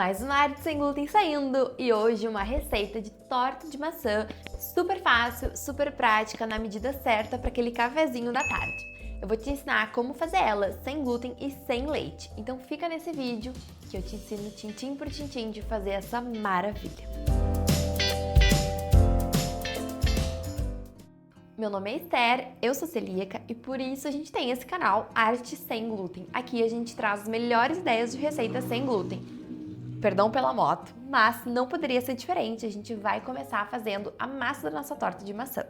Mais uma arte sem glúten saindo e hoje uma receita de torta de maçã super fácil, super prática, na medida certa para aquele cafezinho da tarde. Eu vou te ensinar como fazer ela sem glúten e sem leite. Então fica nesse vídeo que eu te ensino tintim por tintim de fazer essa maravilha. Meu nome é Esther, eu sou celíaca e por isso a gente tem esse canal Arte Sem Glúten. Aqui a gente traz as melhores ideias de receitas sem glúten. Perdão pela moto, mas não poderia ser diferente. A gente vai começar fazendo a massa da nossa torta de maçã.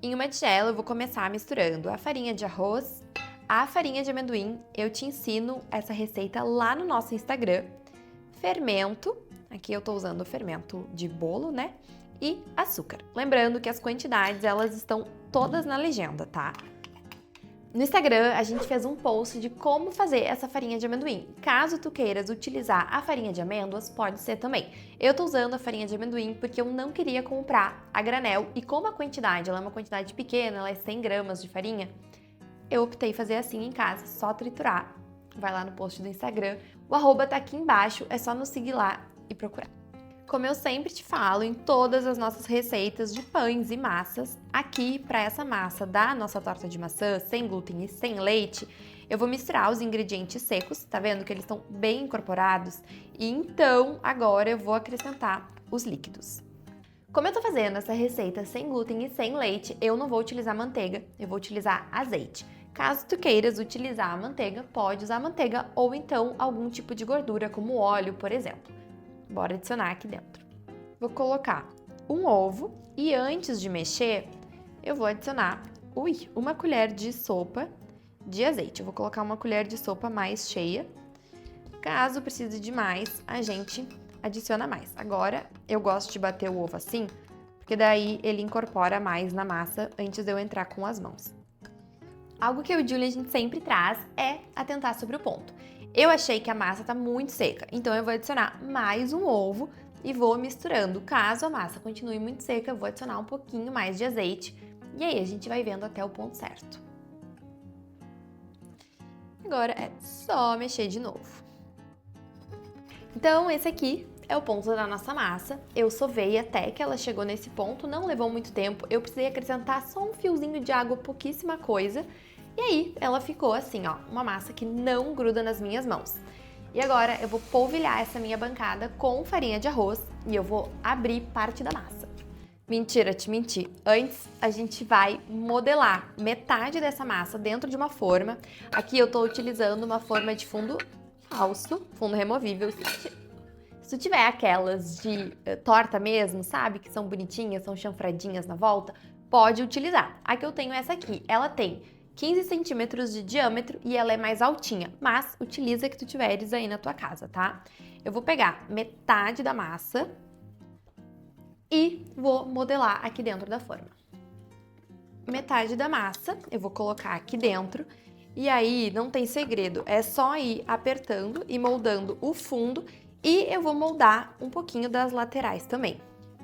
Em uma tigela eu vou começar misturando a farinha de arroz, a farinha de amendoim. Eu te ensino essa receita lá no nosso Instagram. Fermento, aqui eu tô usando fermento de bolo, né? E açúcar. Lembrando que as quantidades, elas estão todas na legenda, tá? No Instagram, a gente fez um post de como fazer essa farinha de amendoim. Caso tu queiras utilizar a farinha de amêndoas, pode ser também. Eu tô usando a farinha de amendoim porque eu não queria comprar a granel e como a quantidade, ela é uma quantidade pequena, ela é 100 gramas de farinha, eu optei fazer assim em casa, só triturar. Vai lá no post do Instagram, o arroba tá aqui embaixo, é só nos seguir lá e procurar. Como eu sempre te falo em todas as nossas receitas de pães e massas, aqui para essa massa da nossa torta de maçã, sem glúten e sem leite, eu vou misturar os ingredientes secos, tá vendo que eles estão bem incorporados? E então agora eu vou acrescentar os líquidos. Como eu tô fazendo essa receita sem glúten e sem leite, eu não vou utilizar manteiga, eu vou utilizar azeite. Caso tu queiras utilizar a manteiga, pode usar manteiga ou então algum tipo de gordura, como óleo, por exemplo. Bora adicionar aqui dentro. Vou colocar um ovo e antes de mexer, eu vou adicionar, uma colher de sopa de azeite. Eu vou colocar uma colher de sopa mais cheia. Caso precise de mais, a gente adiciona mais. Agora, eu gosto de bater o ovo assim, porque daí ele incorpora mais na massa antes de eu entrar com as mãos. Algo que eu e o Julie a gente sempre traz é atentar sobre o ponto. Eu achei que a massa tá muito seca, então eu vou adicionar mais um ovo e vou misturando. Caso a massa continue muito seca, eu vou adicionar um pouquinho mais de azeite e aí a gente vai vendo até o ponto certo. Agora é só mexer de novo. Então esse aqui é o ponto da nossa massa. Eu sovei até que ela chegou nesse ponto, não levou muito tempo. Eu precisei acrescentar só um fiozinho de água, pouquíssima coisa. E aí, ela ficou assim, ó, uma massa que não gruda nas minhas mãos. E agora eu vou polvilhar essa minha bancada com farinha de arroz e eu vou abrir parte da massa. Mentira, te menti. Antes, a gente vai modelar metade dessa massa dentro de uma forma. Aqui eu tô utilizando uma forma de fundo falso, fundo removível. Se tu tiver aquelas de torta mesmo, sabe? Que são bonitinhas, são chanfradinhas na volta, pode utilizar. A que eu tenho é essa aqui. Ela tem 15 centímetros de diâmetro e ela é mais altinha, mas utiliza a que tu tiveres aí na tua casa, tá? Eu vou pegar metade da massa e vou modelar aqui dentro da forma. Metade da massa eu vou colocar aqui dentro e aí não tem segredo, é só ir apertando e moldando o fundo e eu vou moldar um pouquinho das laterais também.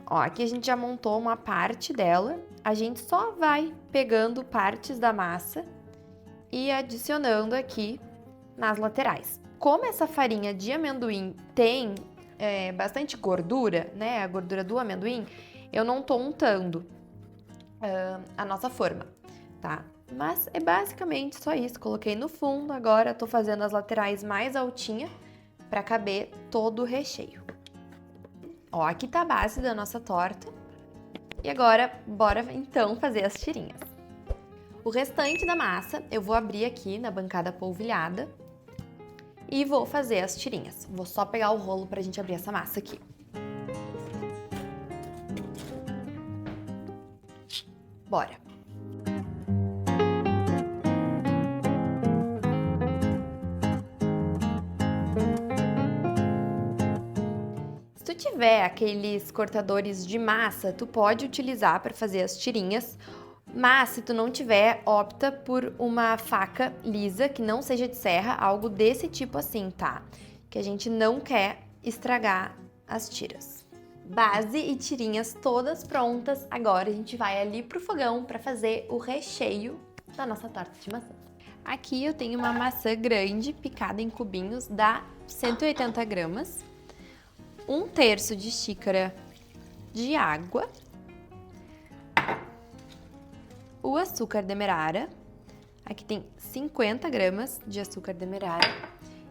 Ó, aqui a gente já montou uma parte dela, a gente só vai pegando partes da massa e adicionando aqui nas laterais. Como essa farinha de amendoim tem bastante gordura, né, a gordura do amendoim, eu não tô untando a nossa forma, tá? Mas é basicamente só isso, coloquei no fundo, agora tô fazendo as laterais mais altinha para caber todo o recheio. Ó, aqui tá a base da nossa torta. E agora, bora então fazer as tirinhas. O restante da massa eu vou abrir aqui na bancada polvilhada e vou fazer as tirinhas. Vou só pegar o rolo pra gente abrir essa massa aqui. Bora! Se tu tiver aqueles cortadores de massa, tu pode utilizar para fazer as tirinhas, mas se tu não tiver, opta por uma faca lisa, que não seja de serra, algo desse tipo assim, tá? Que a gente não quer estragar as tiras. Base e tirinhas todas prontas, agora a gente vai ali pro fogão para fazer o recheio da nossa torta de maçã. Aqui eu tenho uma maçã grande, picada em cubinhos, dá 180 gramas. 1/3 de xícara de água, o açúcar demerara, aqui tem 50 gramas de açúcar demerara,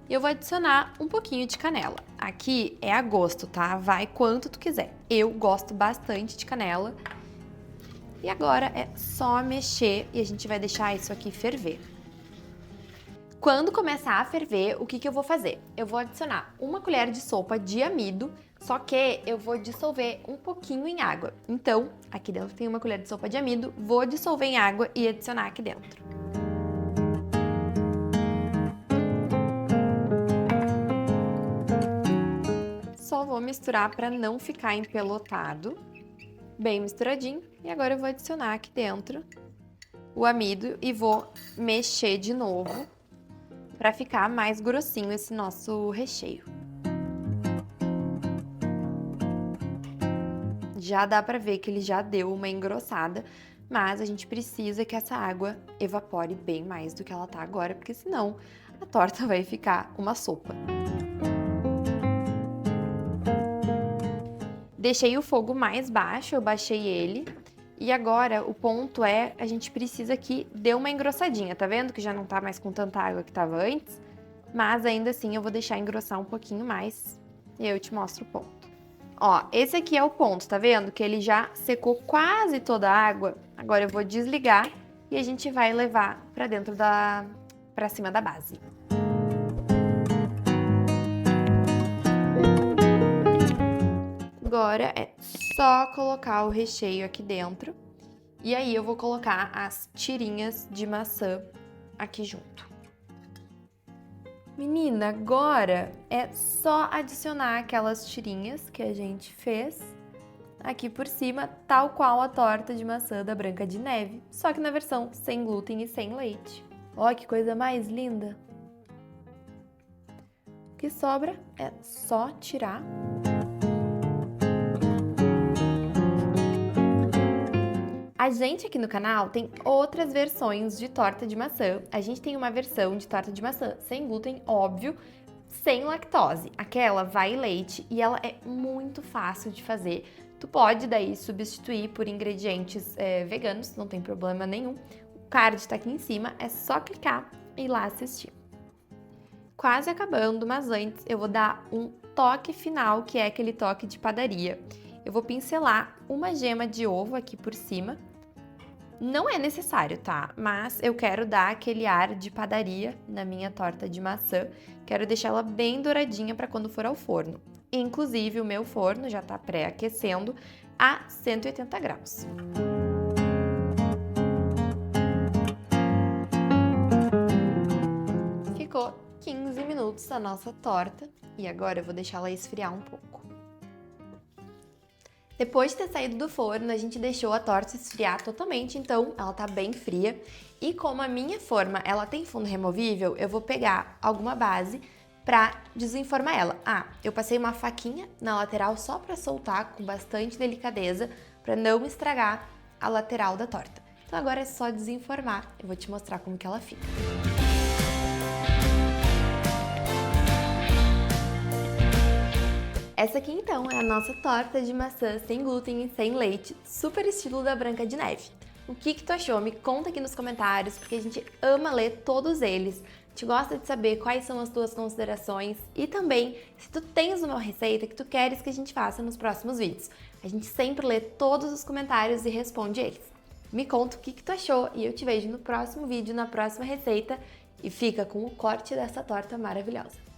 e eu vou adicionar um pouquinho de canela. Aqui é a gosto, tá? Vai quanto tu quiser. Eu gosto bastante de canela. E agora é só mexer e a gente vai deixar isso aqui ferver. Quando começar a ferver, o que eu vou fazer? Eu vou adicionar 1 colher de sopa de amido, só que eu vou dissolver um pouquinho em água. Então, aqui dentro tem 1 colher de sopa de amido, vou dissolver em água e adicionar aqui dentro. Só vou misturar para não ficar empelotado. Bem misturadinho. E agora eu vou adicionar aqui dentro o amido e vou mexer de novo para ficar mais grossinho esse nosso recheio. Já dá para ver que ele já deu uma engrossada, mas a gente precisa que essa água evapore bem mais do que ela tá agora, porque senão a torta vai ficar uma sopa. Deixei o fogo mais baixo, eu baixei ele. E agora o ponto é, a gente precisa que dê uma engrossadinha, tá vendo? Que já não tá mais com tanta água que tava antes. Mas ainda assim eu vou deixar engrossar um pouquinho mais e eu te mostro o ponto. Ó, esse aqui é o ponto, tá vendo? Que ele já secou quase toda a água. Agora eu vou desligar e a gente vai levar pra dentro pra cima da base. Agora é só colocar o recheio aqui dentro e aí eu vou colocar as tirinhas de maçã aqui junto. Menina, agora é só adicionar aquelas tirinhas que a gente fez aqui por cima, tal qual a torta de maçã da Branca de Neve, só que na versão sem glúten e sem leite. Olha que coisa mais linda! O que sobra é só tirar. A gente aqui no canal tem outras versões de torta de maçã. A gente tem uma versão de torta de maçã sem glúten, óbvio, sem lactose. Aquela vai leite e ela é muito fácil de fazer. Tu pode daí substituir por ingredientes veganos, não tem problema nenhum. O card tá aqui em cima, é só clicar e ir lá assistir. Quase acabando, mas antes eu vou dar um toque final, que é aquele toque de padaria. Eu vou pincelar uma gema de ovo aqui por cima. Não é necessário, tá? Mas eu quero dar aquele ar de padaria na minha torta de maçã. Quero deixar ela bem douradinha para quando for ao forno. Inclusive, o meu forno já tá pré-aquecendo a 180 graus. Ficou 15 minutos a nossa torta e agora eu vou deixar ela esfriar um pouco. Depois de ter saído do forno, a gente deixou a torta esfriar totalmente, então ela tá bem fria. E como a minha forma, ela tem fundo removível, eu vou pegar alguma base pra desenformar ela. Eu passei uma faquinha na lateral só pra soltar com bastante delicadeza, pra não estragar a lateral da torta. Então agora é só desenformar, eu vou te mostrar como que ela fica. Essa aqui então é a nossa torta de maçã sem glúten e sem leite, super estilo da Branca de Neve. O que tu achou? Me conta aqui nos comentários, porque a gente ama ler todos eles. A gente gosta de saber quais são as tuas considerações e também se tu tens uma receita que tu queres que a gente faça nos próximos vídeos. A gente sempre lê todos os comentários e responde eles. Me conta o que tu achou e eu te vejo no próximo vídeo, na próxima receita e fica com o corte dessa torta maravilhosa.